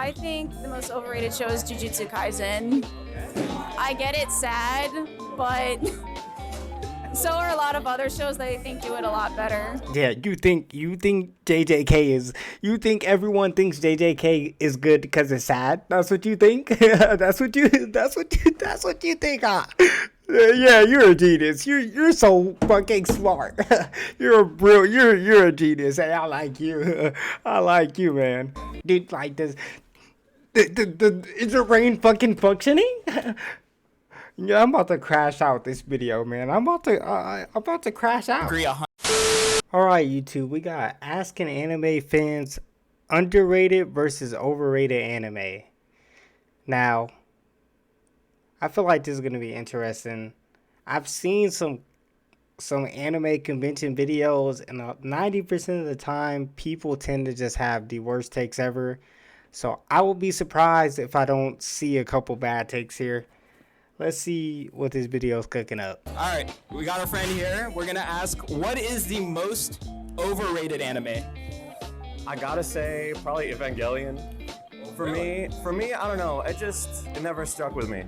I think the most overrated show is Jujutsu Kaisen. I get it's sad, but so are a lot of other shows that I think do it a lot better. Yeah, you think JJK is, you think everyone thinks JJK is good because it's sad? That's what you think? that's what you think, huh? Yeah, you're a genius. You're so fucking smart. You're a genius. Hey, I like you. I like you, man. Dude, like this. Is your brain fucking functioning? Yeah, I'm about to crash out this video, man. I'm about to crash out. Agree 100. Alright, YouTube, we got asking anime fans underrated versus overrated anime. Now, I feel like this is gonna be interesting. I've seen some anime convention videos, and 90% of the time, people tend to just have the worst takes ever. So I will be surprised if I don't see a couple bad takes here. Let's see what this video is cooking up. All right, we got our friend here. We're gonna ask, what is the most overrated anime? I gotta say, probably Evangelion. For me, I don't know. It never stuck with me.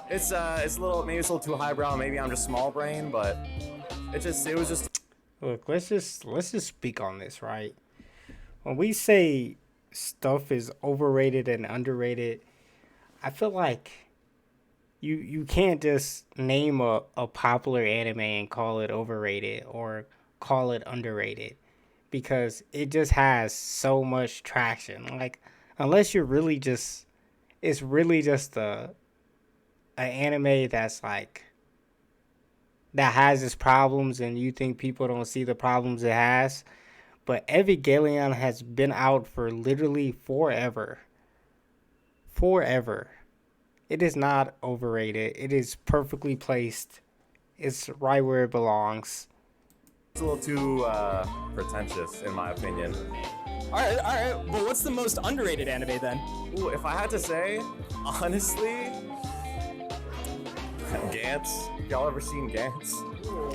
It's a little too highbrow. Maybe I'm just small brain, but it was just. Look, let's just speak on this, right? When we say stuff is overrated and underrated, I feel like you can't just name a popular anime and call it overrated or call it underrated, because it just has so much traction. Like, unless you're really just, it's really just an anime that's like, that has its problems and you think people don't see the problems it has. But Evangelion has been out for literally forever. Forever. It is not overrated. It is perfectly placed. It's right where it belongs. It's a little too pretentious, in my opinion. All right. Well, what's the most underrated anime then? Ooh, if I had to say, honestly, Gantz. Y'all ever seen Gantz?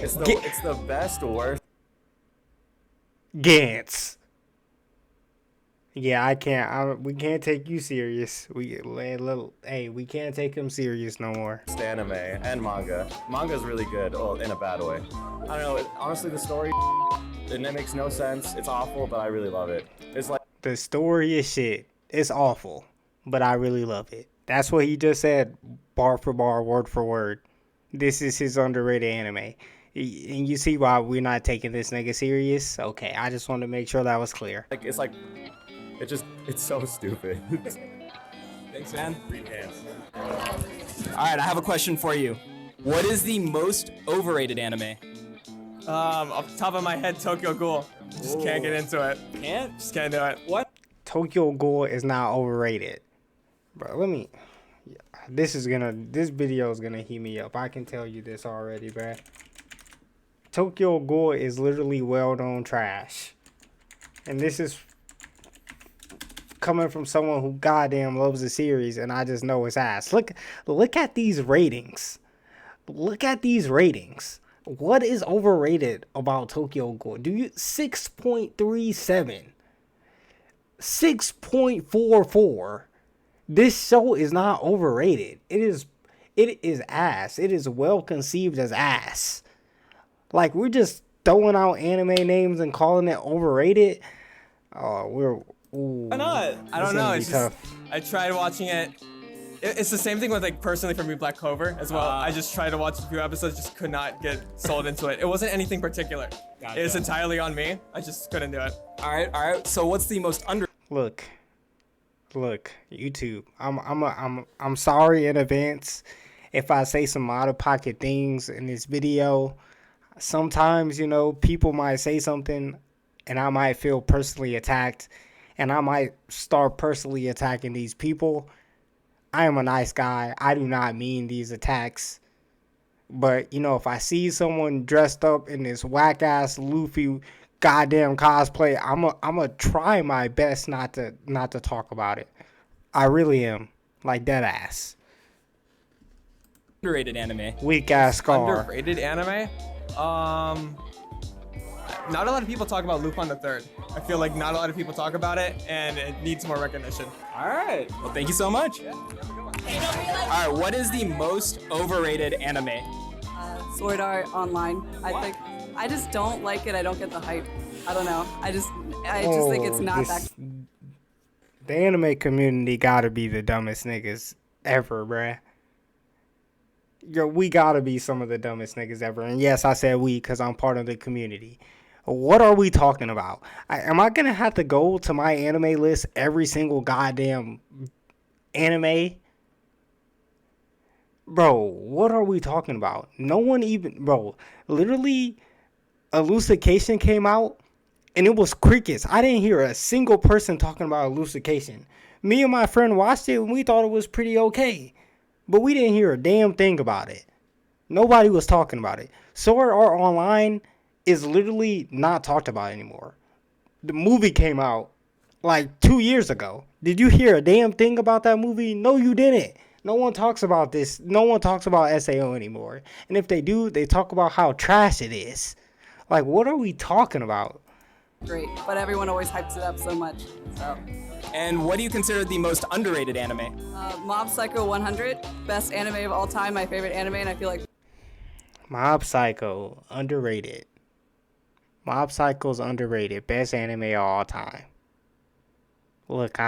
It's the best worst. Gantz. Yeah, we can't take you serious. We can't take him serious no more. Anime and manga. Manga's really good, in a bad way. I don't know. Honestly, the story, it makes no sense. It's awful, but I really love it. It's like the story is shit. It's awful, but I really love it. That's what he just said, bar for bar, word for word. This is his underrated anime. And you see why we're not taking this nigga serious? Okay, I just wanted to make sure that was clear. It's so stupid. Thanks, man. All right, I have a question for you. What is the most overrated anime? Off the top of my head, Tokyo Ghoul. Just can't get into it. Can't? Just can't do it. What? Tokyo Ghoul is not overrated. Bro, this video is gonna heat me up. I can tell you this already, bro. Tokyo Ghoul is literally well-known trash. And this is coming from someone who goddamn loves the series, and I just know it's ass. Look at these ratings. Look at these ratings. What is overrated about Tokyo Ghoul? 6.37. 6.44. This show is not overrated. It is ass. It is well conceived as ass. Like, we're just throwing out anime names and calling it overrated. Why not? I don't know. It's just, I tried watching it. It's the same thing with, like, personally for me, Black Clover as well. I just tried to watch a few episodes, just could not get sold into it. It wasn't anything particular. Gotcha. It's entirely on me. I just couldn't do it. All right. So what's the most Look, YouTube. I'm sorry in advance if I say some out of pocket things in this video. Sometimes, people might say something and I might feel personally attacked, and I might start personally attacking these people. I am a nice guy. I do not mean these attacks. But, if I see someone dressed up in this whack-ass Luffy goddamn cosplay, I'm a try my best not to talk about it. I really am. Like, dead ass. underrated anime? Weak ass Scar. Underrated anime? not a lot of people talk about Lupin the Third. I feel like not a lot of people talk about it, and it needs more recognition. All right. Well, thank you so much. All right. What is the most overrated anime? Sword Art Online. I just don't like it. I don't get the hype. I don't know. I just think it's not that. The anime community gotta be the dumbest niggas ever, bruh. Yo, we gotta be some of the dumbest niggas ever. And yes, I said we because I'm part of the community. What are we talking about? Am I gonna have to go to my anime list every single goddamn anime? Bro, what are we talking about? No one even, bro, literally, Elucication came out and it was crickets. I didn't hear a single person talking about Elucication. Me and my friend watched it and we thought it was pretty okay. But we didn't hear a damn thing about it. Nobody was talking about it. Sword Art Online is literally not talked about anymore. The movie came out like 2 years ago. Did you hear a damn thing about that movie? No, you didn't. No one talks about this. No one talks about SAO anymore. And if they do, they talk about how trash it is. Like, what are we talking about? Great, but everyone always hypes it up so much. So. And what do you consider the most underrated anime? Mob Psycho 100, best anime of all time, my favorite anime, and I feel like Mob Psycho, underrated. Mob Psycho's underrated, best anime of all time. Look,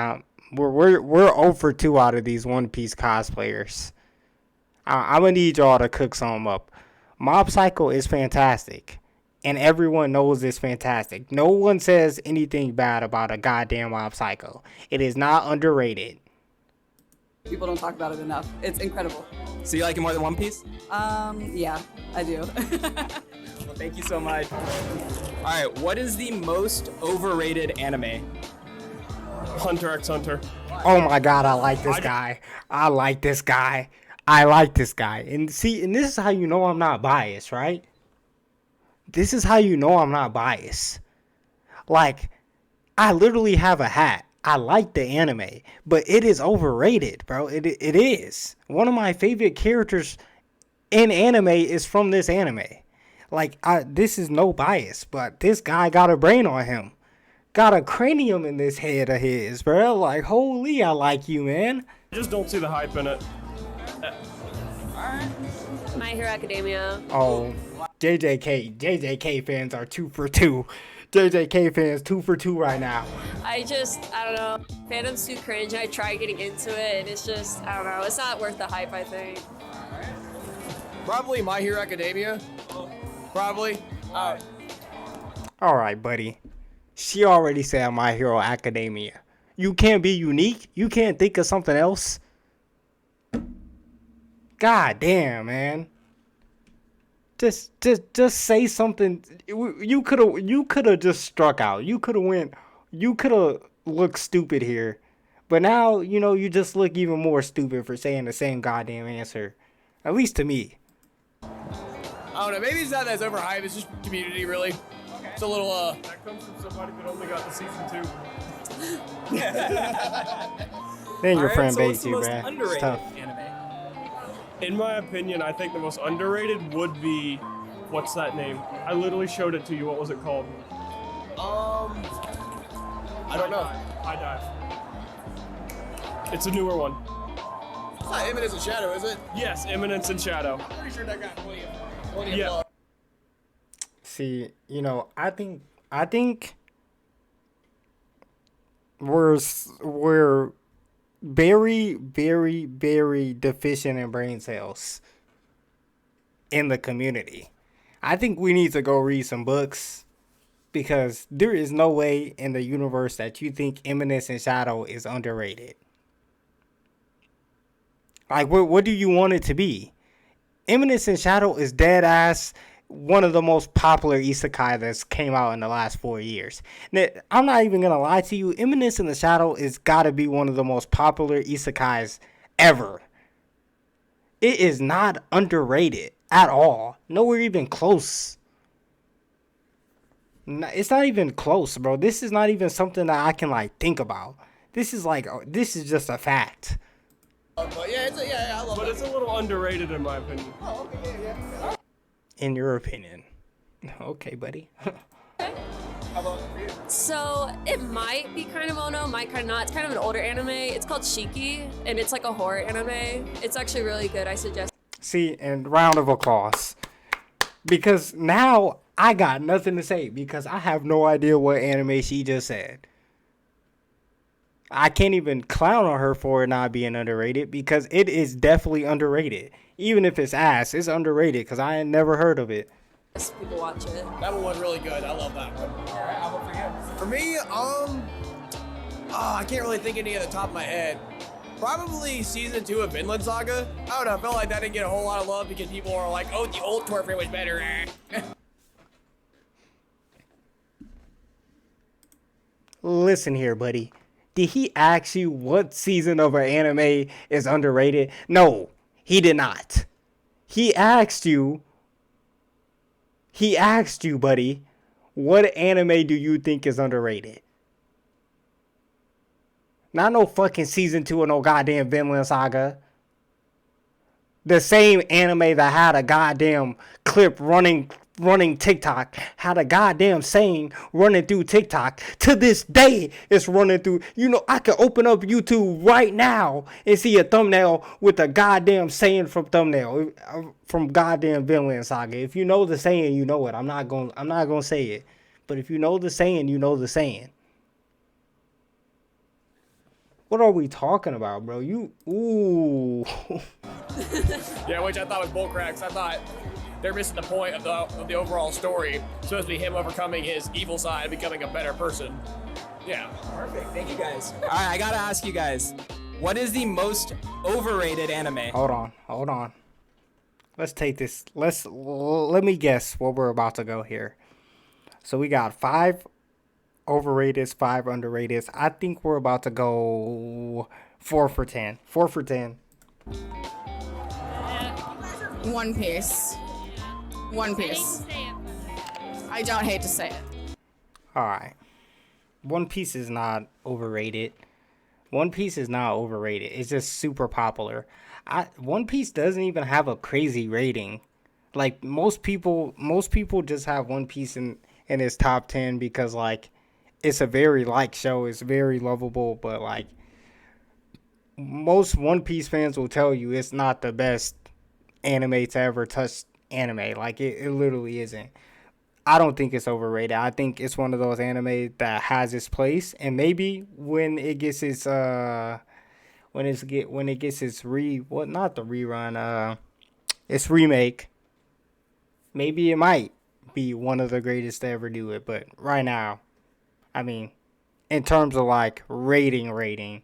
we're 0 for 2 out of these One Piece cosplayers. I'm gonna need y'all to cook some up. Mob Psycho is fantastic. And everyone knows it's fantastic. No one says anything bad about a goddamn Mob Psycho. It is not underrated. people don't talk about it enough. It's incredible. So you like it more than One Piece? Yeah, I do. Well, thank you so much. All right, what is the most overrated anime? Hunter x Hunter. Oh my god, I like this guy. I like this guy. I like this guy. And see, and this is how you know I'm not biased, right? This is how you know I'm not biased. Like, I literally have a hat. I like the anime, but it is overrated, bro. It is. One of my favorite characters in anime is from this anime. Like, this is no bias, but this guy got a brain on him. Got a cranium in this head of his, bro. Like, holy, I like you, man. I just don't see the hype in it. My Hero Academia. Oh, JJK fans are 2 for 2. JJK fans 2 for 2 right now. I don't know. Fandom's too cringe. I tried getting into it, and it's just, I don't know. It's not worth the hype, I think. Probably My Hero Academia. Probably. All right, buddy. She already said My Hero Academia. You can't be unique? You can't think of something else? God damn, man. Just say something. You could have just struck out. You could have looked stupid here. But now, you just look even more stupid for saying the same goddamn answer. At least to me. I don't know. Maybe it's not as overhyped. It's just community, really. Okay. It's a little, That comes from somebody that only got the season 2. Then your All right, friend so what's baits the you, most bruh. It's underrated tough. anime? In my opinion, I think the most underrated would be, what's that name? I literally showed it to you. What was it called? I don't know. High Dive. It's a newer one. It's not Imminence and Shadow, is it? Yes, Imminence and Shadow. I'm pretty sure that got plenty of Yeah. love. See, I think we're very, very, very deficient in brain cells in the community. I think we need to go read some books because there is no way in the universe that you think Imminence and Shadow is underrated. Like, what do you want it to be? Imminence and Shadow is dead ass one of the most popular isekai that's came out in the last 4 years. Now, I'm not even gonna lie to you. Imminence in the Shadow is gotta be one of the most popular isekais ever. It is not underrated at all. Nowhere even close. It's not even close, bro. This is not even something that I can think about. This is just a fact. But yeah, I love But it. it's a little underrated in my opinion. Oh, okay, yeah. In your opinion. Okay, buddy. So it might be kind of well-known, might kind of not. It's kind of an older anime. It's called Shiki, and it's like a horror anime. It's actually really good. I suggest. See, and round of applause. Because now I got nothing to say because I have no idea what anime she just said. I can't even clown on her for it not being underrated because it is definitely underrated. Even if it's ass, it's underrated because I ain't never heard of it. People watch it. That one was really good. I love that one. All right, how about for you? For me, I can't really think any at the top of my head. Probably season 2 of Vinland Saga. I don't know. I felt like that didn't get a whole lot of love because people are like, "Oh, the old Torfrey was better." Listen here, buddy. Did he ask you what season of an anime is underrated? No, he did not. He asked you, buddy, what anime do you think is underrated? Not no fucking season 2 of no goddamn Vinland Saga. The same anime that had a goddamn clip running TikTok, had a goddamn saying running through TikTok. To this day, it's running through. You know, I can open up YouTube right now and see a thumbnail with a goddamn saying from goddamn Vinland Saga. If you know the saying, you know it. I'm not gonna say it. But if you know the saying, you know the saying. What are we talking about, bro? Ooh. Yeah, which I thought was bullcracks. I thought they're missing the point of the overall story. It's supposed to be him overcoming his evil side and becoming a better person. Yeah. Perfect. Thank you guys. All right, I gotta ask you guys, what is the most overrated anime? Hold on. Let's take this. Let me guess what we're about to go here. So we got 5 overrateds, 5 underrateds. I think we're about to go 4 for 10. 4 for 10. One Piece. One Piece. I don't hate to say it. Alright. One Piece is not overrated. One Piece is not overrated. It's just super popular. One Piece doesn't even have a crazy rating. Like most people just have One Piece in its top 10 because like it's a very liked show. It's very lovable, but like most One Piece fans will tell you it's not the best anime to ever touch anime. Like it literally isn't. I don't think it's overrated. I think it's one of those anime that has its place, and maybe when it gets its its remake, maybe it might be one of the greatest to ever do it. But right now, I mean, in terms of like rating,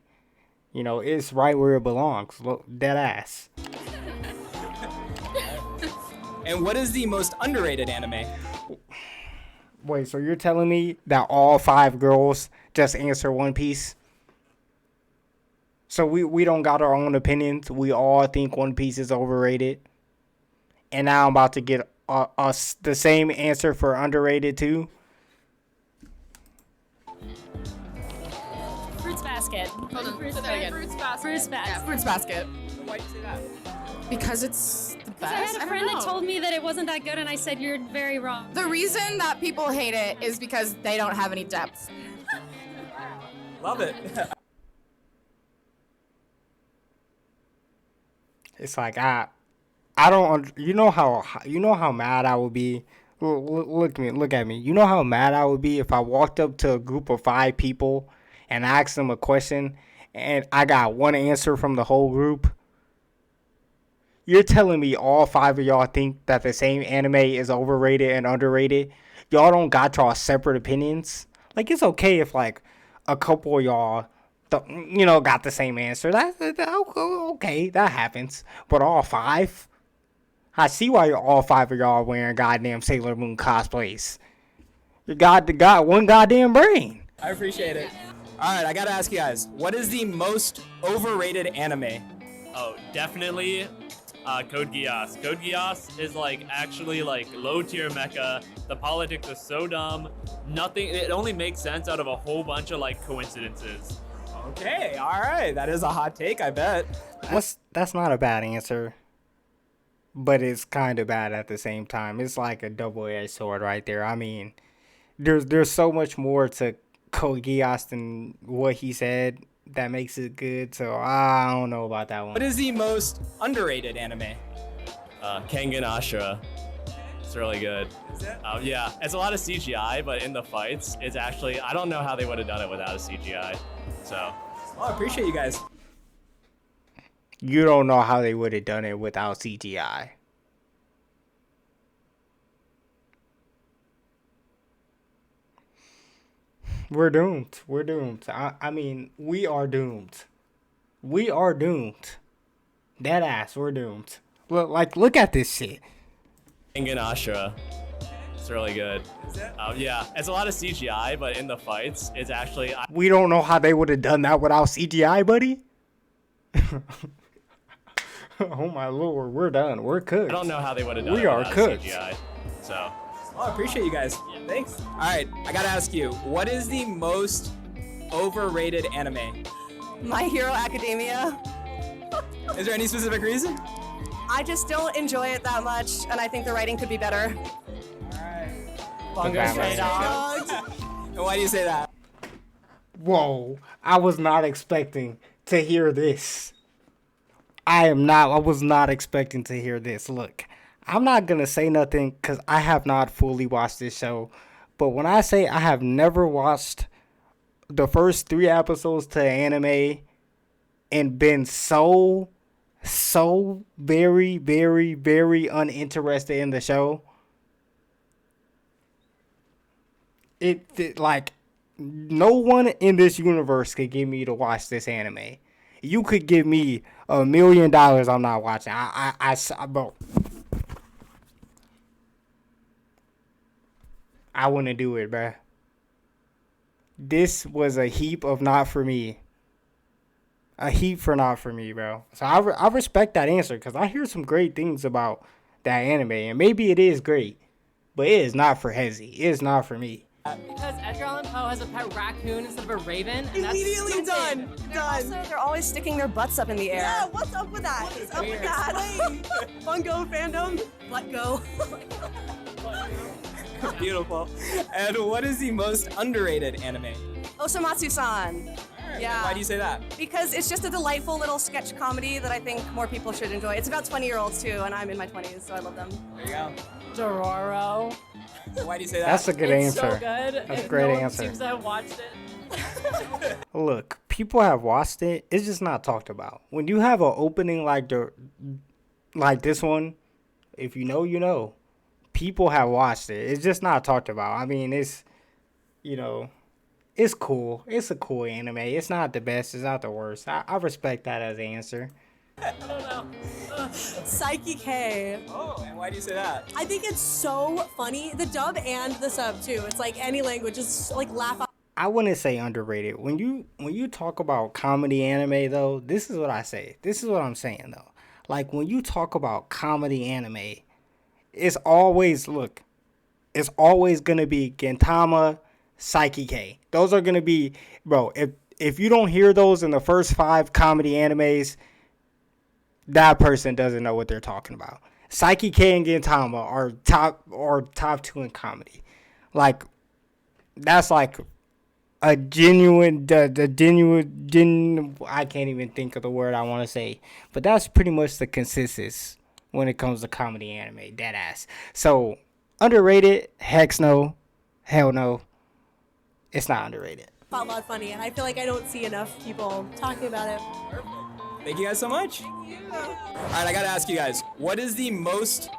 you know, it's right where it belongs. Look, dead ass. And what is the most underrated anime? Wait, so you're telling me that all 5 girls just answer One Piece? So we don't got our own opinions. We all think One Piece is overrated. And now I'm about to get us the same answer for underrated too. Fruits basket. Hold on. Fruits Say that again. Fruits basket. Fruits basket. Yeah, Fruits Basket. Why'd you say that? Because it's the best. I had a friend that told me that it wasn't that good, and I said, "You're very wrong." The reason that people hate it is because they don't have any depth. Love it. It's like I don't. You know how mad I would be. Look at me. You know how mad I would be if I walked up to a group of 5 people and asked them a question, and I got one answer from the whole group. You're telling me all 5 of y'all think that the same anime is overrated and underrated? Y'all don't got y'all separate opinions? Like, it's okay if, like, a couple of y'all, got the same answer. Okay, that happens. But all 5? I see why all 5 of y'all are wearing goddamn Sailor Moon cosplays. You got one goddamn brain. I appreciate it. All right, I gotta ask you guys, what is the most overrated anime? Oh, definitely Code Geass. Code Geass is like actually like low tier mecha. The politics are so dumb. It only makes sense out of a whole bunch of like coincidences. Okay, all right. That is a hot take, I bet. That's not a bad answer. But it's kind of bad at the same time. It's like a double-edged sword right there. I mean, there's so much more to Code Geass than what he said that makes it good. So I don't know about that one. What is the most underrated anime? Kengan Ashura. It's really good. Is it? Yeah, it's a lot of CGI, but in the fights, it's actually, I don't know how they would have done it without a CGI. So. Oh, I appreciate you guys. You don't know how they would have done it without CGI. We're doomed. We're doomed. I mean, we are doomed. We are doomed. Dead ass, we're doomed. Look at this shit. Kengan Ashura. It's really good. Is it? Yeah, it's a lot of CGI, but in the fights, it's actually. We don't know how they would have done that without CGI, buddy. Oh my lord, we're done. We're cooked. I don't know how they would have done it We are without cooked. CGI. So. Oh, I appreciate you guys. Thanks. All right, I gotta ask you, what is the most overrated anime? My Hero Academia. Is there any specific reason? I just don't enjoy it that much, and I think the writing could be better. Bungo Stray Dogs. And why do you say that? Whoa, I was not expecting to hear this. I was not expecting to hear this. Look, I'm not going to say nothing because I have not fully watched this show. But when I say I have never watched the first 3 episodes to anime and been so very, very, very uninterested in the show, it like, no one in this universe could get me to watch this anime. You could give me $1 million, I'm not watching. Bro. I wouldn't do it, bruh. This was a heap of not for me. A heap for not for me, bro. So I respect that answer because I hear some great things about that anime. And maybe it is great, but it is not for Hezzy. It is not for me. Because Edgar Allan Poe has a pet raccoon instead of a raven. And Immediately that's done. Done. They're always sticking their butts up in the air. Yeah, what's up with that? What's up with that? Bungo fandom. Let go. Beautiful. And what is the most underrated anime? Osamatsu-san. Yeah. Why do you say that? Because it's just a delightful little sketch comedy that I think more people should enjoy. It's about 20-year-olds too, and I'm in my 20s, so I love them. There you go. Dororo. Why do you say that? That's a good It's answer. so good. That's a and great no one answer. seems to have watched it. Look, people have watched it. It's just not talked about. When you have an opening like this one, if you know, you know. People have watched it. It's just not talked about. I mean, it's, it's cool. It's a cool anime. It's not the best. It's not the worst. I respect that as an answer. I don't know. Psyche K. Oh, and why do you say that? I think it's so funny. The dub and the sub too. It's like any language, just like laugh out. I wouldn't say underrated. When you talk about comedy anime though, this is what I say. This is what I'm saying though. Like when you talk about comedy anime, it's always gonna be Gintama, Psyche K. Those are gonna be, bro. If you don't hear those in the first 5 comedy animes, that person doesn't know what they're talking about. Psyche K and Gintama are top 2 in comedy. Like that's like a genuine, I can't even think of the word I want to say, but that's pretty much the consensus when it comes to comedy anime, dead ass. So, underrated? Heck no. Hell no. It's not underrated. Out loud funny, and I feel like I don't see enough people talking about it. Thank you guys so much. Thank you. All right, I gotta ask you guys, what is the most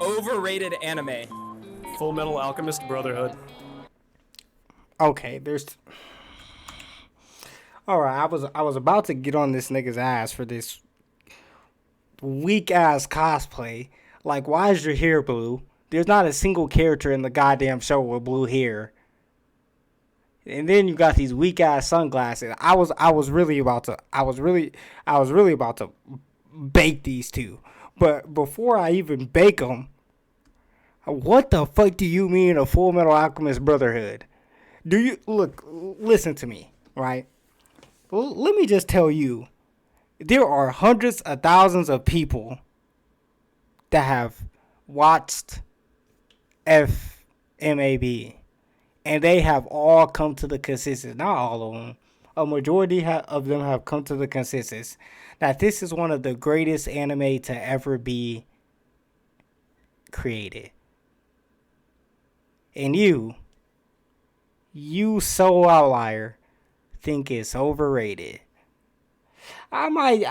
overrated anime? Full Metal Alchemist Brotherhood. Okay, Alright, I was about to get on this nigga's ass for this weak ass cosplay. Like, why is your hair blue? There's not a single character in the goddamn show with blue hair. And then you got these weak ass sunglasses. I was really about to bake these two. But before I even bake them, what the fuck do you mean a Full Metal Alchemist Brotherhood? Do you listen to me, right? Let me just tell you, there are hundreds of thousands of people that have watched FMAB. and they have all come to the consensus, not all of them, a majority of them have come to the consensus that this is one of the greatest anime to ever be created. And you so outlier, think it's overrated. I might,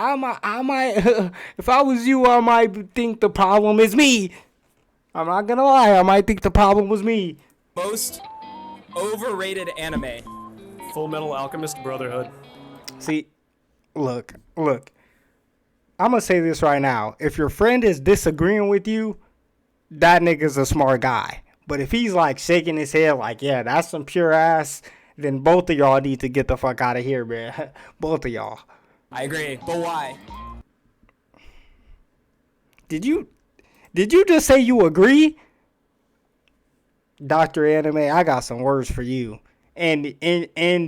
if I was you, I might think the problem is me. I'm not gonna lie, I might think the problem was me. Most overrated anime. Full Metal Alchemist Brotherhood. See, look. I'm gonna say this right now. If your friend is disagreeing with you, that nigga's a smart guy. But if he's like shaking his head like, yeah, that's some pure ass, then both of y'all need to get the fuck out of here, man. Both of y'all. I agree, but why? Did you just say you agree? Dr. Anime, I got some words for you. And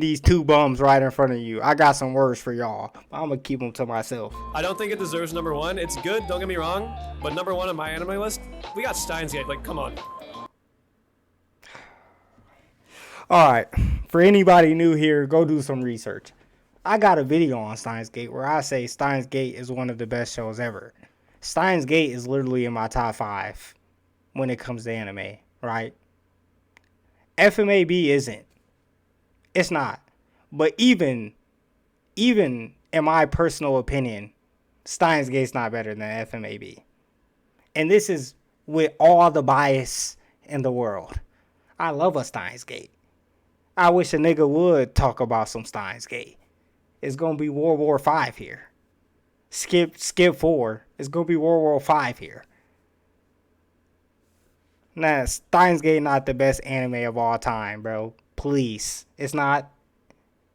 these two bums right in front of you. I got some words for y'all. I'm gonna keep them to myself. I don't think it deserves number one. It's good, don't get me wrong. But number one on my anime list, we got Steins Gate. Like, come on. Alright, for anybody new here, go do some research. I got a video on Steins Gate where I say Steins Gate is one of the best shows ever. Steins Gate is literally in my top 5 when it comes to anime, right? FMAB isn't. It's not. But even in my personal opinion, Steins Gate's not better than FMAB. And this is with all the bias in the world. I love a Steins Gate. I wish a nigga would talk about some Steins Gate. It's gonna be World War V here. Skip 4. It's gonna be World War V here. Nah, Steins Gate not the best anime of all time, bro. Please. It's not.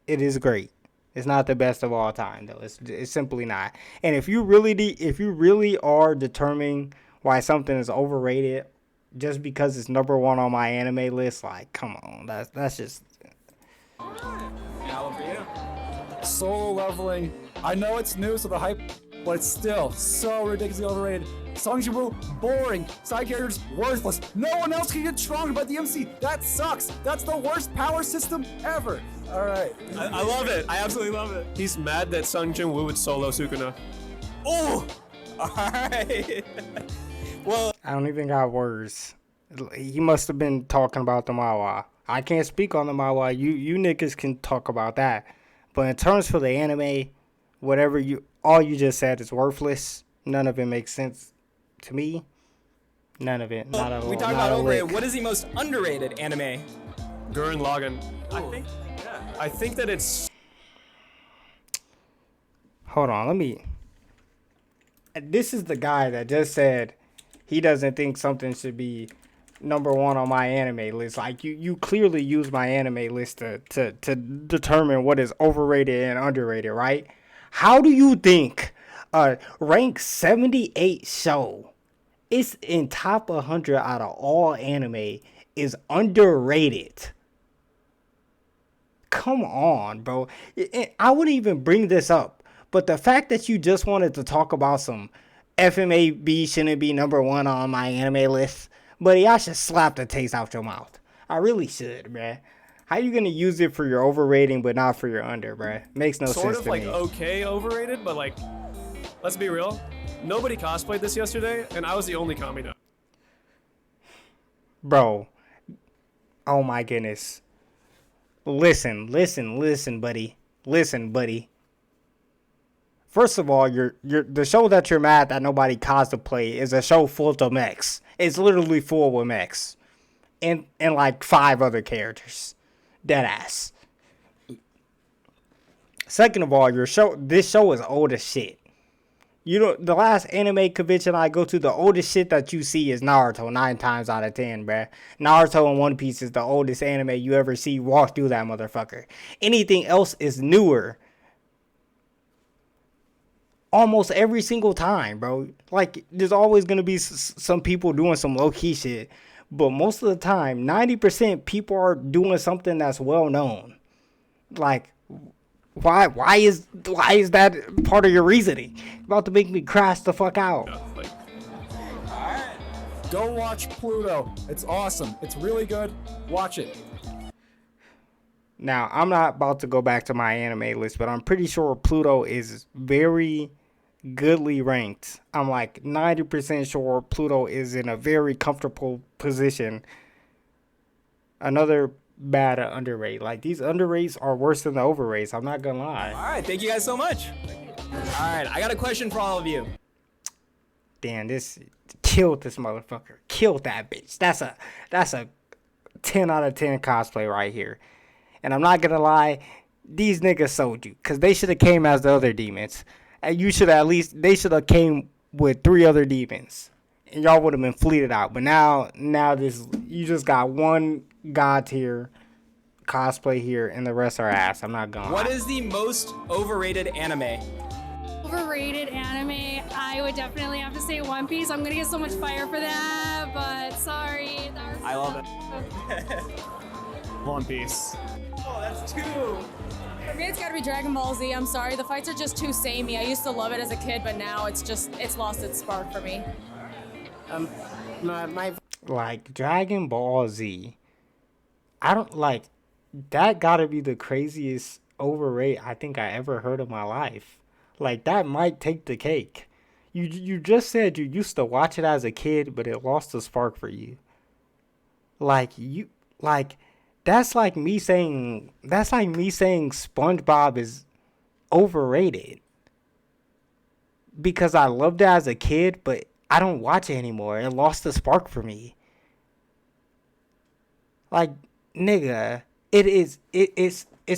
It is great. It's not the best of all time, though. It's simply not. And if you really are determining why something is overrated just because it's number one on my anime list, like, come on. That's just... Solo leveling. I know it's new, so the hype, but it's still so ridiculously overrated. Songs you were boring. Side characters worthless. No one else can get stronger but the MC. That sucks. That's the worst power system ever. All right. I love it. I absolutely love it. He's mad that Sung Jin Woo would solo Sukuna. Oh! Alright. Well, I don't even got words. He must have been talking about the Mawa. I can't speak on the Mawa. You niggas can talk about that. But in terms for the anime, all you just said is worthless. None of it makes sense to me. None of it. Not at all. We talked about overrated. What is the most underrated anime? Gurren Lagann. I think that it's... Hold on, this is the guy that just said he doesn't think something should be number one on my anime list. Like, you clearly use my anime list to determine what is overrated and underrated, right? How do you think a rank 78 show is in top 100 out of all anime is underrated? Come on, bro. I wouldn't even bring this up, but the fact that you just wanted to talk about some FMAB shouldn't be number one on my anime list, buddy, I should slap the taste out your mouth. I really should, man. How you gonna use it for your overrating but not for your under, bruh? Makes no sense to me. Sort of like okay overrated, but like, let's be real. Nobody cosplayed this yesterday, and I was the only Kamina. Bro. Oh my goodness. Listen, buddy. Listen, buddy. First of all, the show that you're mad that nobody cosplay is a show full of mechs. It's literally full with mechs. And like 5 other characters. Deadass. Second of all, this show is old as shit. The last anime convention I go to, the oldest shit that you see is Naruto 9 times out of 10, bruh. Naruto and One Piece is the oldest anime you ever see walk through that motherfucker. Anything else is newer. Almost every single time, bro. Like, there's always going to be some people doing some low-key shit. But most of the time, 90% people are doing something that's well-known. Like, why is that part of your reasoning? You're about to make me crash the fuck out. Go watch Pluto. It's awesome. It's really good. Watch it. Now, I'm not about to go back to my anime list, but I'm pretty sure Pluto is very goodly ranked. I'm like 90% sure Pluto is in a very comfortable position. Another bad underrate. Like, these underrates are worse than the overrates. I'm not gonna lie. All right, thank you guys so much. All right, I got a question for all of you. Damn, this killed this motherfucker. Killed that bitch. That's a 10 out of 10 cosplay right here. And I'm not gonna lie, these niggas sold you, cause they should have came as the other demons. And they should have came with 3 other demons. And y'all would have been fleeted out. But now you just got one god tier cosplay here, and the rest are ass. I'm not gonna What lie. is the most overrated anime? Overrated anime, I would definitely have to say One Piece. I'm gonna get so much fire for that, but sorry. I love it. One Piece. Oh, that's 2. For me, it's gotta be Dragon Ball Z. I'm sorry, the fights are just too samey. I used to love it as a kid, but now it's lost its spark for me. Like Dragon Ball Z, I don't like that. Gotta be the craziest overrate I think I ever heard in my life. Like, that might take the cake. You just said you used to watch it as a kid, but it lost the spark for you. That's like me saying SpongeBob is overrated because I loved it as a kid, but I don't watch it anymore. It lost the spark for me. Like, nigga, it's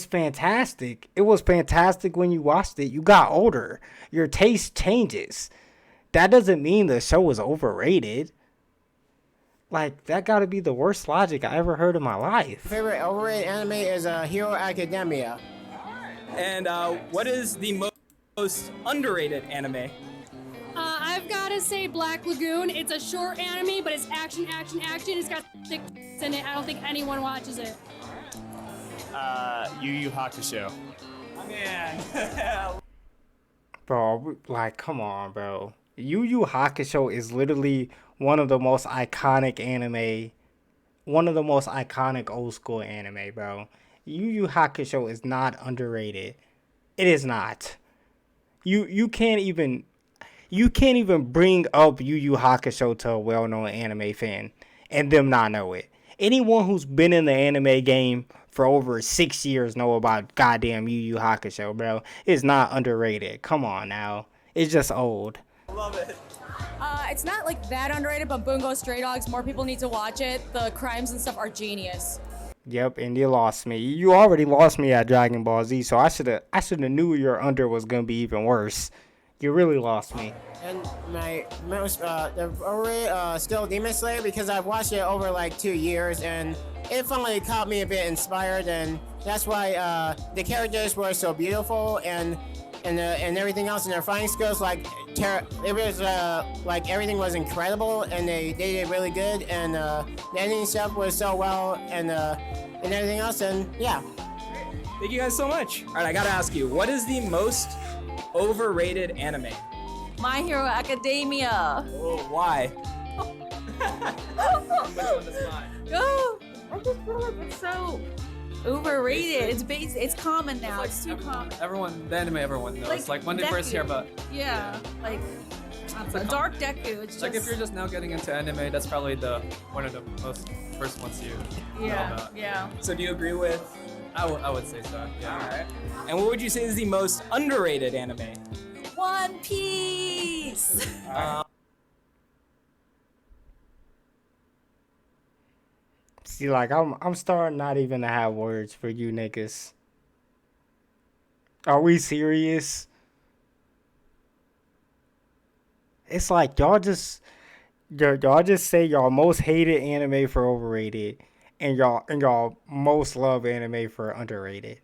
fantastic. It was fantastic when you watched it. You got older. Your taste changes. That doesn't mean the show was overrated. Like, that gotta be the worst logic I ever heard in my life. Favorite overrated anime is Hero Academia. And what is the most underrated anime? I've gotta say Black Lagoon. It's a short anime, but it's action, action, action. It's got thick in it. I don't think anyone watches it. Yu Yu Hakusho. Oh, man. Bro, like, come on, bro. Yu Yu Hakusho is literally one of the most iconic old school anime, bro. Yu Yu Hakusho is not underrated. It is not. You can't even bring up Yu Yu Hakusho to a well-known anime fan and them not know it. Anyone who's been in the anime game for over 6 years know about goddamn Yu Yu Hakusho, bro. It's not underrated. Come on now. It's just old. Love it. It's not like that underrated, but Bungo Stray Dogs, more people need to watch it. The crimes and stuff are genius. Yep, and you lost me. You already lost me at Dragon Ball Z, so I should have knew your under was gonna be even worse. You really lost me. And my most still Demon Slayer, because I've watched it over like 2 years, and it finally caught me a bit inspired, and that's why the characters were so beautiful, and everything else, and their fighting skills, like it was like everything was incredible, and they did really good, and the ending stuff was so well, and everything else, and yeah. Thank you guys so much. All right, I gotta ask you, what is the most overrated anime? My Hero Academia. Oh, why? Oh, I just feel like it's so overrated. It's common now. It's too common. The anime everyone knows. Like when they first hear about. Yeah, like Dark Deku. It's just like if you're just now getting into anime, that's probably one of the most first ones you know about. Yeah. So do you agree with? I would say so. Yeah. All right. And what would you say is the most underrated anime? One Piece. See, like, I'm starting not even to have words for you niggas. Are we serious? It's like y'all just say y'all most hated anime for overrated, and y'all most love anime for underrated.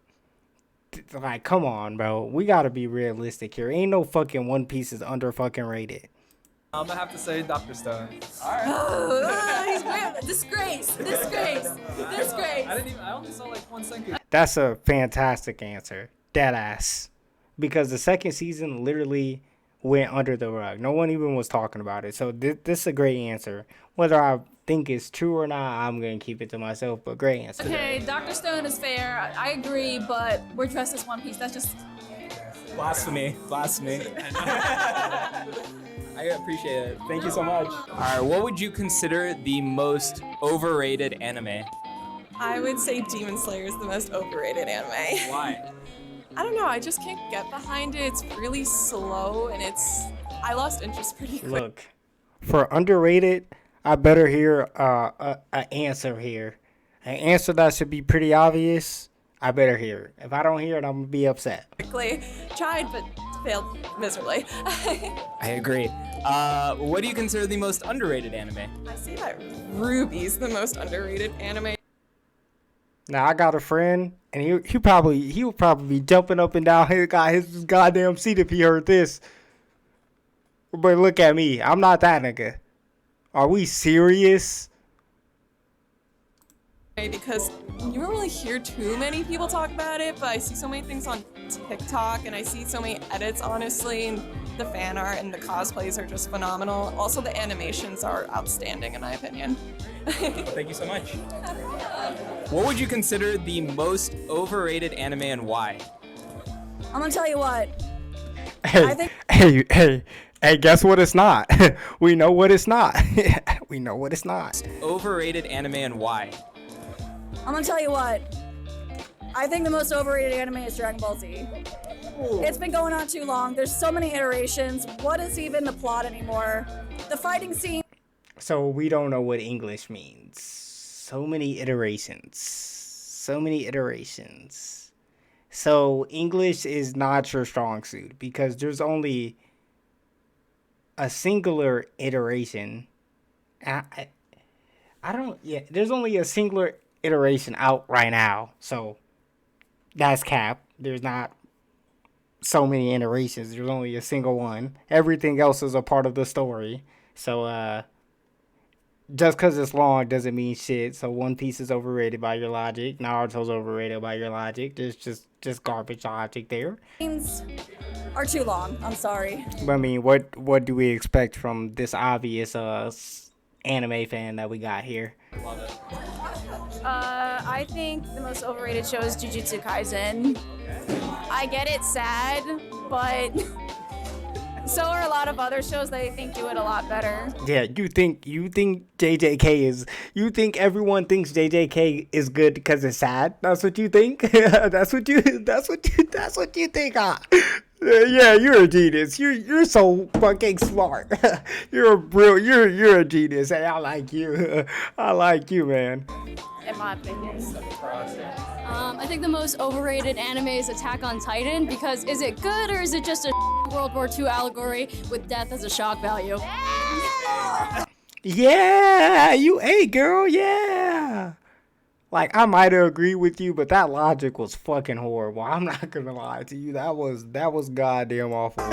Like, come on, bro. We gotta be realistic here. Ain't no fucking One Piece is under fucking rated. I'm gonna have to say Dr. Stone. He's weird. Disgrace. I only saw like 1 second. That's a fantastic answer. Deadass. Because the second season literally went under the rug. No one even was talking about it. So this is a great answer. Whether I think it's true or not, I'm gonna keep it to myself. But great answer. Okay, Dr. Stone is fair. I agree, but we're dressed as One Piece. That's just Blasphemy. Blasphemy. I appreciate it. Thank you so much. All right, what would you consider the most overrated anime? I would say Demon Slayer is the most overrated anime. Why? I don't know. I just can't get behind it. It's really slow, and I lost interest pretty quick. Look, for underrated, I better hear an answer here. An answer that should be pretty obvious. I better hear it. If I don't hear it, I'm gonna be upset. Quickly tried, but failed miserably. I agree. What do you consider the most underrated anime? I say that Ruby's the most underrated anime. Now I got a friend, and he would probably be jumping up and down his goddamn seat if he heard this. But look at me, I'm not that nigga. Are we serious? Because you don't really hear too many people talk about it, but I see so many things on TikTok, and I see so many edits, honestly, and the fan art and the cosplays are just phenomenal. Also, the animations are outstanding, in my opinion. Thank you so much. What would you consider the most overrated anime and why? I'm gonna tell you what. Hey, guess what it's not? We know what it's not. We know what it's not. Overrated anime and why? I'm gonna tell you what. I think the most overrated anime is Dragon Ball Z. It's been going on too long. There's so many iterations. What is even the plot anymore? The fighting scene. So we don't know what English means. So many iterations. So many iterations. So English is not your strong suit because there's only a singular iteration. There's only a singular iteration out right now. So that's cap. There's not so many iterations. There's only a single one. Everything else is a part of the story. So just because it's long doesn't mean shit. So One Piece is overrated by your logic. Naruto's overrated by your logic. There's just garbage logic there. Scenes are too long. I'm sorry. But I mean, what do we expect from this obvious anime fan that we got here? Love it. I think the most overrated show is Jujutsu Kaisen. I get it's sad, but so are a lot of other shows that I think do it a lot better. Yeah, you think JJK is? You think everyone thinks JJK is good because it's sad? That's what you think? That's what you think? Yeah, you're a genius. You're so fucking smart. You're a genius. Hey, I like you. I like you, man. In my opinion. I think the most overrated anime is Attack on Titan because is it good or is it just a World War II allegory with death as a shock value? Yeah, you ate, girl. Yeah. Like, I might have agreed with you, but that logic was fucking horrible. I'm not gonna lie to you. That was goddamn awful.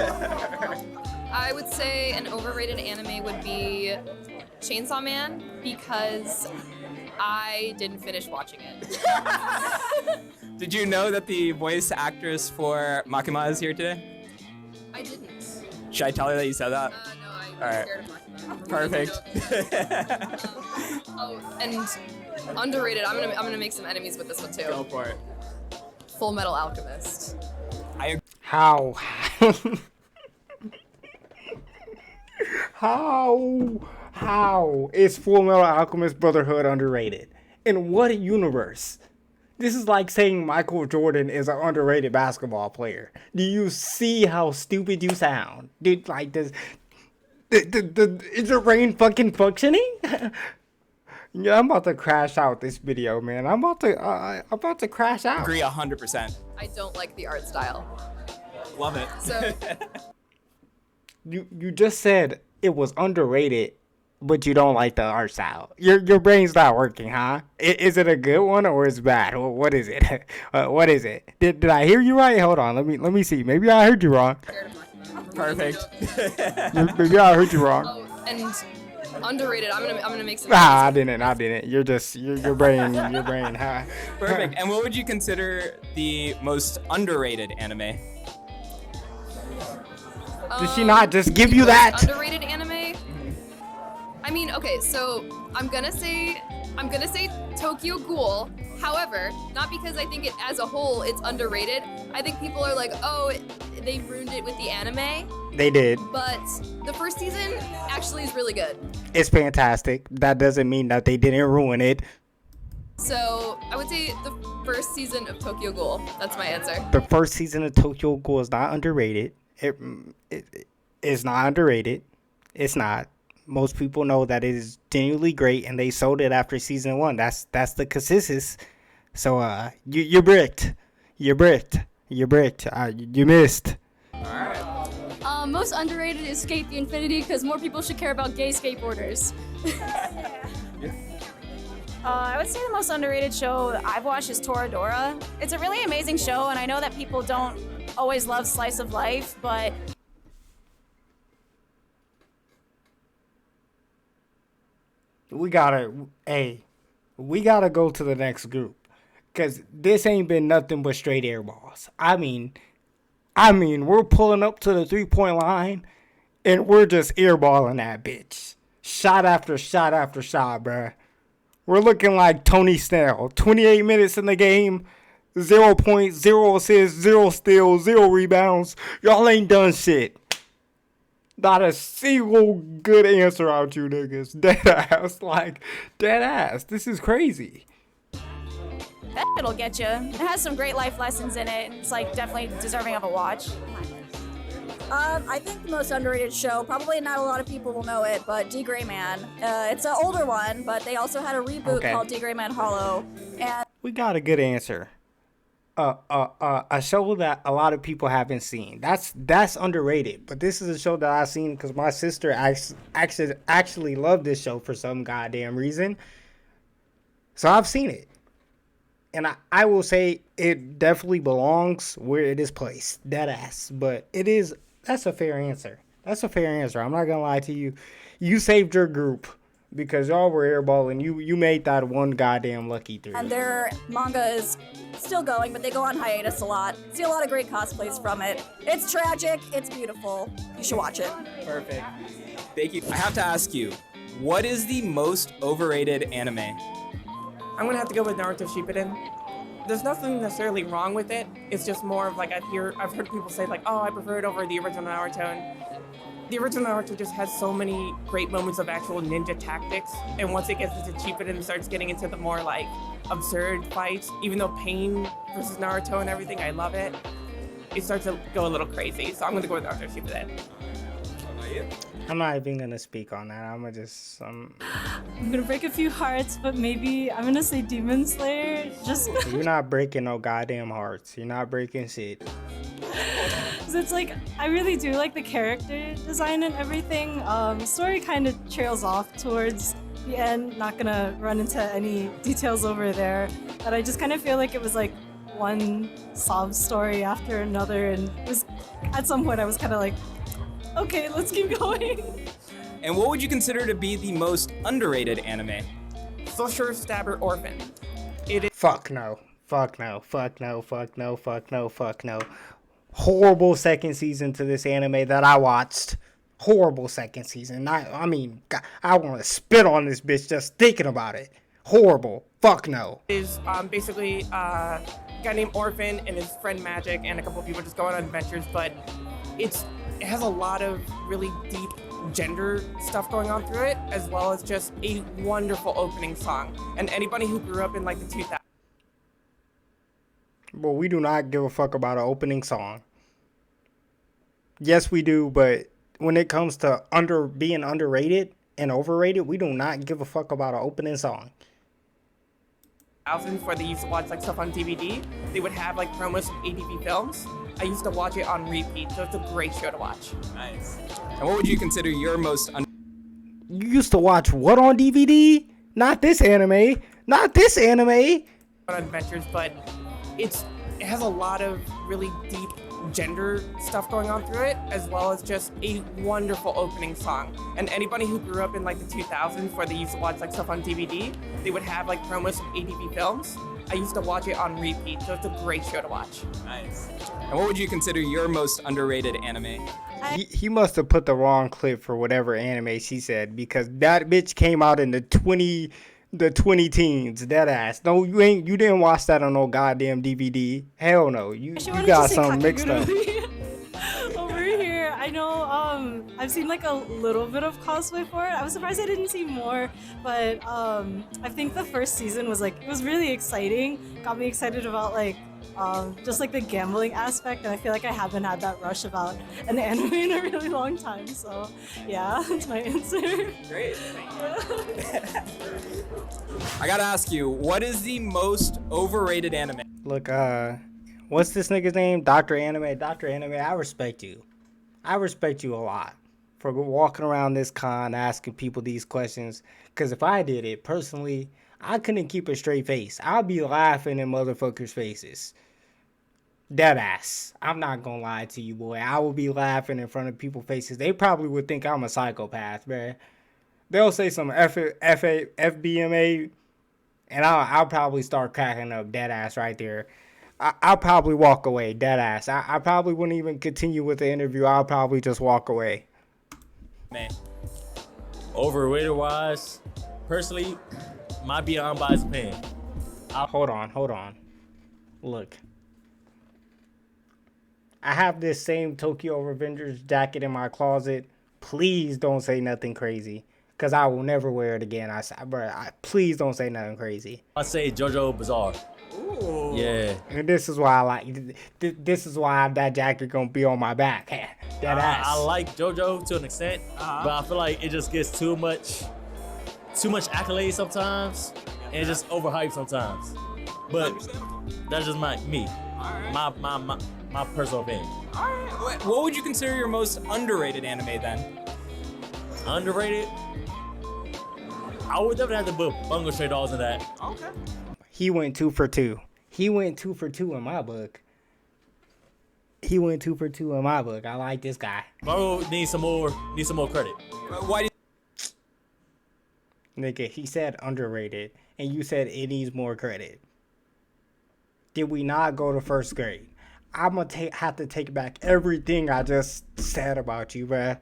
I would say an overrated anime would be Chainsaw Man because I didn't finish watching it. Did you know that the voice actress for Makima is here today? I didn't. Should I tell her that you said that? No, I'm All right. scared of Makima. Perfect. Oh, and underrated. I'm gonna make some enemies with this one too. Go for it. Full Metal Alchemist. How is Full Metal Alchemist Brotherhood underrated? In what universe? This is like saying Michael Jordan is an underrated basketball player. Do you see how stupid you sound? Dude, like this, is your brain fucking functioning? Yeah, I'm about to crash out this video, man. I'm about to crash out. Agree 100%. I don't like the art style. Love it. So You just said it was underrated, but you don't like the art style. Your brain's not working, huh? Is it a good one or is it bad? What is it? What is it? Did I hear you right? Hold on. Let me see. Maybe I heard you wrong. Perfect. Maybe I heard you wrong. Oh, and underrated. I'm gonna make some. I didn't. You're just your brain, huh? Perfect. And what would you consider the most underrated anime? Did she not just give you that? Underrated anime? I mean, Okay, so I'm gonna say Tokyo Ghoul. However, not because I think it as a whole it's underrated. I think people are like, oh, they ruined it with the anime. They did. But the first season actually is really good. It's fantastic. That doesn't mean that they didn't ruin it. So I would say the first season of Tokyo Ghoul. That's my answer. The first season of Tokyo Ghoul is not underrated. It is not underrated. It's not. Most people know that it is genuinely great, and they sold it after season 1. That's the consensus. So you bricked. You bricked. You bricked. You missed. Most underrated is Skate the Infinity because more people should care about gay skateboarders. I would say the most underrated show that I've watched is Toradora. It's a really amazing show, and I know that people don't always love slice of life, but we gotta go to the next group, cause this ain't been nothing but straight air balls. I mean, we're pulling up to the 3-point line, and we're just airballing that bitch, shot after shot after shot, bruh. We're looking like Tony Snell. 28 minutes in the game, 0 points, 0 assists, 0 steals, 0 rebounds. Y'all ain't done shit. Not a single good answer out you niggas. Dead ass. This is crazy. that'll get you. It has some great life lessons in it. It's like definitely deserving of a watch. I think the most underrated show, probably not a lot of people will know it, but D. Gray Man. It's an older one, but they also had a reboot called D. Gray Man Hollow. And we got a good answer. A show that a lot of people haven't seen. That's underrated. But this is a show that I've seen because my sister actually loved this show for some goddamn reason. So I've seen it. And I will say it definitely belongs where it is placed. Dead ass. But that's a fair answer. That's a fair answer. I'm not going to lie to you. You saved your group because y'all were airballing. You made that one goddamn lucky 3. And their manga is still going, but they go on hiatus a lot. See a lot of great cosplays from it. It's tragic. It's beautiful. You should watch it. Perfect. Thank you. I have to ask you, what is the most overrated anime? I'm gonna have to go with Naruto Shippuden. There's nothing necessarily wrong with it. It's just more of like I've heard people say like, oh, I prefer it over the original Naruto. And the original Naruto just has so many great moments of actual ninja tactics. And once it gets into Shippuden and starts getting into the more like absurd fights, even though Pain versus Naruto and everything, I love it. It starts to go a little crazy. So I'm gonna go with Naruto Shippuden. I'm not even gonna speak on that. I'm gonna break a few hearts, but maybe I'm gonna say Demon Slayer. Just You're not breaking no goddamn hearts. You're not breaking shit. so it's like I really do like the character design and everything. Story kind of trails off towards the end. Not gonna run into any details over there, but I just kind of feel like it was like one sob story after another, and it was at some point I was kind of like, okay, let's keep going. And what would you consider to be the most underrated anime? Social Stabber Orphan. Fuck no. Fuck no. Fuck no. Fuck no. Fuck no. Fuck no. Horrible second season to this anime that I watched. Horrible second season. I mean, God, I want to spit on this bitch just thinking about it. Horrible. Fuck no. Is basically a guy named Orphan and his friend Magic and a couple of people just going on adventures, but it has a lot of really deep gender stuff going on through it, as well as just a wonderful opening song. And anybody who grew up in like the 2000s. Well, we do not give a fuck about an opening song. Yes, we do, but when it comes to being underrated and overrated, we do not give a fuck about an opening song. Where they used to watch like stuff on DVD, they would have like promos from ADV Films. I used to watch it on repeat, so it's a great show to watch. Nice. And what would you consider your most You used to watch what on DVD? Not this anime. Not this anime. Adventures, but it has a lot of really deep gender stuff going on through it, as well as just a wonderful opening song. And anybody who grew up in like the 2000s, where they used to watch like stuff on DVD, they would have like promos from ADV Films. I used to watch it on repeat, so it's a great show to watch. Nice. And what would you consider your most underrated anime? He must have put the wrong clip for whatever anime she said, because that bitch came out in the 20 teens. That ass. No, you didn't watch that on no goddamn DVD. Hell no. You got something mixed up. Over here, I know I've seen like a little bit of cosplay for it. I was surprised I didn't see more, but I think the first season was like, it was really exciting. Got me excited about like just like the gambling aspect, and I feel like I haven't had that rush about an anime in a really long time. So yeah, that's my answer. Great. I gotta ask you, what is the most overrated anime? Look, what's this nigga's name? Dr. Anime. Dr. Anime, I respect you. I respect you a lot for walking around this con asking people these questions. Because if I did it, personally, I couldn't keep a straight face. I'd be laughing in motherfuckers' faces. Dead ass. I'm not gonna lie to you, boy. I would be laughing in front of people's faces. They probably would think I'm a psychopath, man. They'll say some FBMA, and I'll probably start cracking up, dead ass right there. I'll probably walk away, dead ass. I probably wouldn't even continue with the interview. I'll probably just walk away. Man. Overrated wise, personally, might be an unbiased opinion. Hold on. Look. I have this same Tokyo Revengers jacket in my closet. Please don't say nothing crazy, because I will never wear it again. Please don't say nothing crazy. I say JoJo Bizarre. Ooh. Yeah. And this is why I like. This is why that jacket gonna be on my back. That ass. I like JoJo to an extent, but I feel like it just gets too much accolades sometimes, and it just overhyped sometimes. But that's just me. My personal opinion. Alright. What would you consider your most underrated anime then? Underrated? I would definitely have to put Bungo Stray Dogs in that. Okay. He went 2 for 2. He went 2 for 2 in my book. I like this guy. Bungo needs some more credit. Why do Nigga, he said underrated, and you said it needs more credit. Did we not go to first grade? I'm gonna have to take back everything I just said about you, bruh.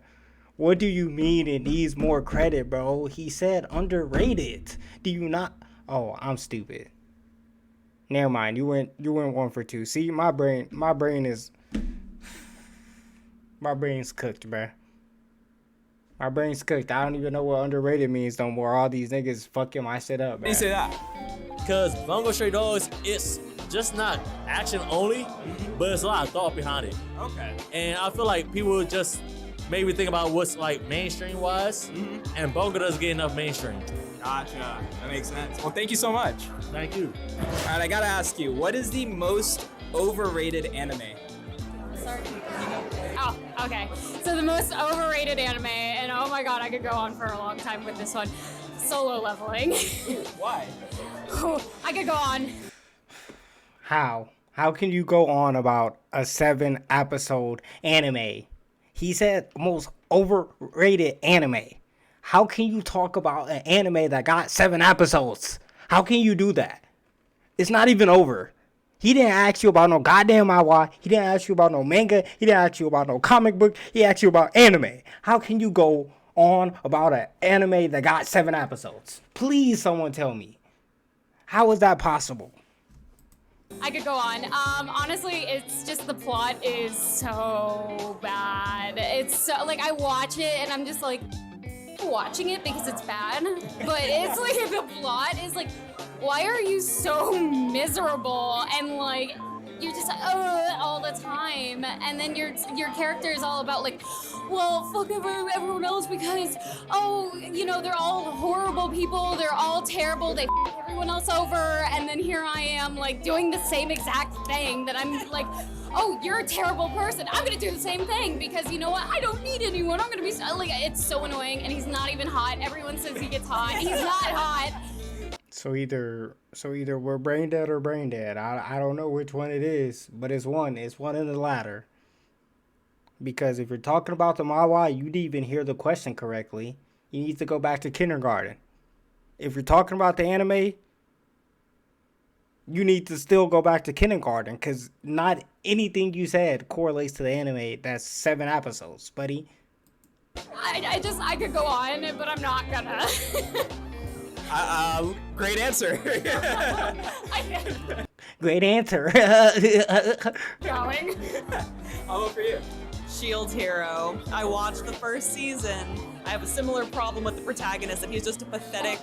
What do you mean it needs more credit, bro? He said underrated. Do you not? Oh, I'm stupid. Never mind. You went 1 for 2. See, my brain's cooked, bruh. My brain's cooked. I don't even know what underrated means no more. All these niggas fucking my shit up, bruh. you say that? Because Bungo Stray Dogs, it's just not action only, but it's a lot of thought behind it. Okay. And I feel like people just maybe think about what's like mainstream wise, and Bungo doesn't get enough mainstream. Gotcha. That makes sense. Well, thank you so much. Thank you. All right, I gotta ask you, what is the most overrated anime? Oh, okay. So the most overrated anime, and oh my god, I could go on for a long time with this one. Solo Leveling. Why? I could go on. How? How can you go on about a 7-episode anime? He said most overrated anime. How can you talk about an anime that got 7 episodes? How can you do that? It's not even over. He didn't ask you about no goddamn manhwa. He didn't ask you about no manga. He didn't ask you about no comic book. He asked you about anime. How can you go on about an anime that got 7 episodes? Please, someone tell me. How is that possible? I could go on. Honestly, it's just the plot is so bad. It's so, like, I watch it and I'm just like, watching it because it's bad. But it's like, the plot is like, why are you so miserable? And like, you're just all the time. And then your character is all about like, well, fuck everyone else because, oh, you know, they're all horrible people. They're all terrible. They f everyone else over. And then here I am like doing the same exact thing that I'm like, oh, you're a terrible person. I'm gonna do the same thing because you know what? I don't need anyone. I'm gonna be like, it's so annoying. And he's not even hot. Everyone says he gets hot. He's not hot. So either we're brain dead or brain dead. I don't know which one it is, but it's one. It's one in the latter. Because if you're talking about the manhwa, you didn't even hear the question correctly. You need to go back to kindergarten. If you're talking about the anime, you need to still go back to kindergarten because not anything you said correlates to the anime. That's 7 episodes, buddy. I could go on, but I'm not gonna. Great answer. Great answer. Going. How about for you? Shield Hero. I watched the first season. I have a similar problem with the protagonist, that he's just a pathetic.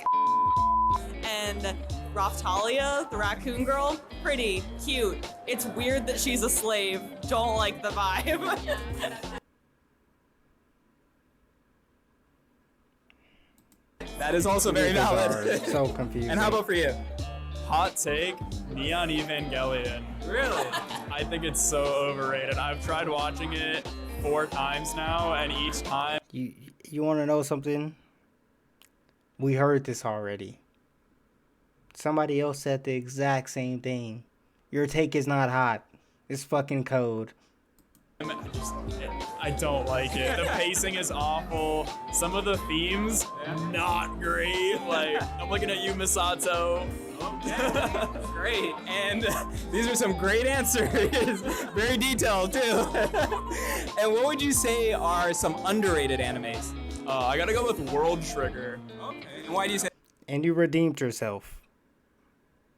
And Raftalia, the raccoon girl, pretty cute. It's weird that she's a slave. Don't like the vibe. That is also very valid. So confusing. And how about for you? Hot take, Neon Evangelion. Really? I think it's so overrated. I've tried watching it 4 times now, and each time... You want to know something? We heard this already. Somebody else said the exact same thing. Your take is not hot. It's fucking cold. I don't like it. The pacing is awful. Some of the themes, not great. Like, I'm looking at you, Misato. Great. And these are some great answers. Very detailed, too. And what would you say are some underrated animes? I gotta go with World Trigger. Okay. And why do you say? And you redeemed yourself.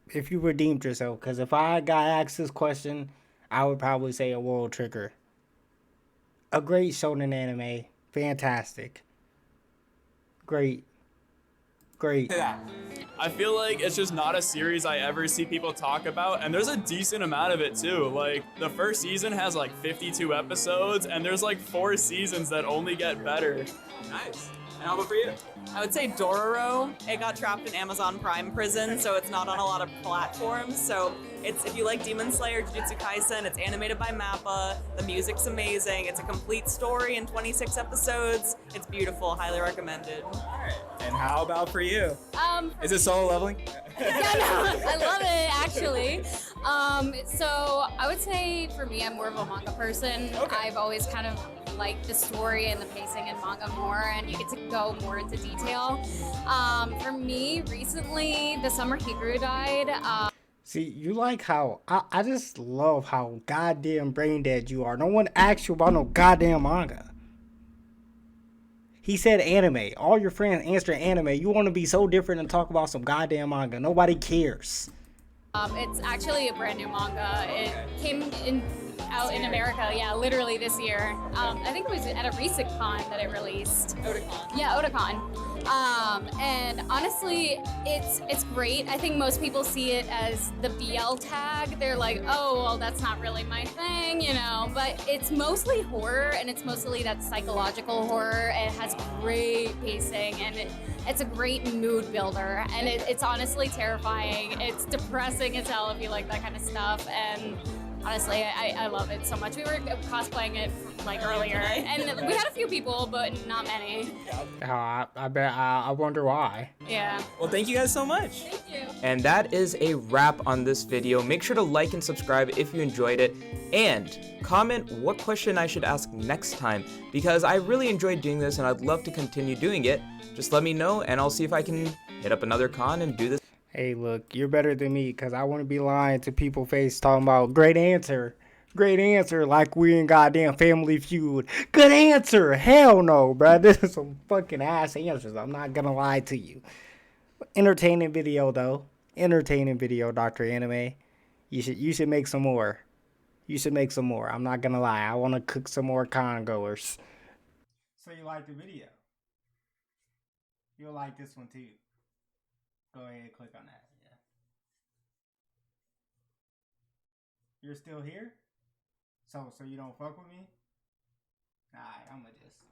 If you redeemed yourself, because if I got asked this question, I would probably say a World Trigger. A great shonen anime. Fantastic. Great. I feel like it's just not a series I ever see people talk about, and there's a decent amount of it too. Like, the first season has like 52 episodes, and there's like 4 seasons that only get better. Nice. And how about for you? I would say Dororo. It got trapped in Amazon Prime prison, so it's not on a lot of platforms. So it's, if you like Demon Slayer, Jujutsu Kaisen, it's animated by MAPPA. The music's amazing. It's a complete story in 26 episodes. It's beautiful. Highly recommended. All right. And how about for you? For Is it solo leveling? Yeah, no, I love it actually. So I would say for me, I'm more of a manga person. I've always kind of liked the story and the pacing in manga more, and you get to go more into detail. For me, recently, the summer Hikaru died. See, you like how... I just love how goddamn brain dead you are. No one asked you about no goddamn manga. He said anime. All your friends answered anime. You want to be so different and talk about some goddamn manga. Nobody cares. It's actually a brand new manga. It came out in America, yeah, literally this year. I think it was at a recent con that it released. Otakon. Yeah, Otakon. And honestly, it's great. I think most people see it as the BL tag. They're like, oh, well, that's not really my thing, you know. But it's mostly horror, and it's mostly that psychological horror. It has great pacing, and it's a great mood builder. And it's honestly terrifying. It's depressing as hell if you like that kind of stuff. And honestly, I love it so much. We were cosplaying it like earlier, and we had a few people, but not many. I bet. I wonder why. Yeah. Well, thank you guys so much. Thank you. And that is a wrap on this video. Make sure to like and subscribe if you enjoyed it, and comment what question I should ask next time, because I really enjoyed doing this and I'd love to continue doing it. Just let me know and I'll see if I can hit up another con and do this. Hey, look, you're better than me, because I wouldn't be lying to people face talking about great answer, like we in goddamn Family Feud. Good answer. Hell no, bro. This is some fucking ass answers. I'm not gonna lie to you. Entertaining video, though. Entertaining video, Dr. Anime. You should make some more. You should make some more. I'm not gonna lie. I want to cook some more con goers. So you like the video? You'll like this one, too. Go ahead and click on that. Yeah. You're still here? So you don't fuck with me? Alright, I'm gonna just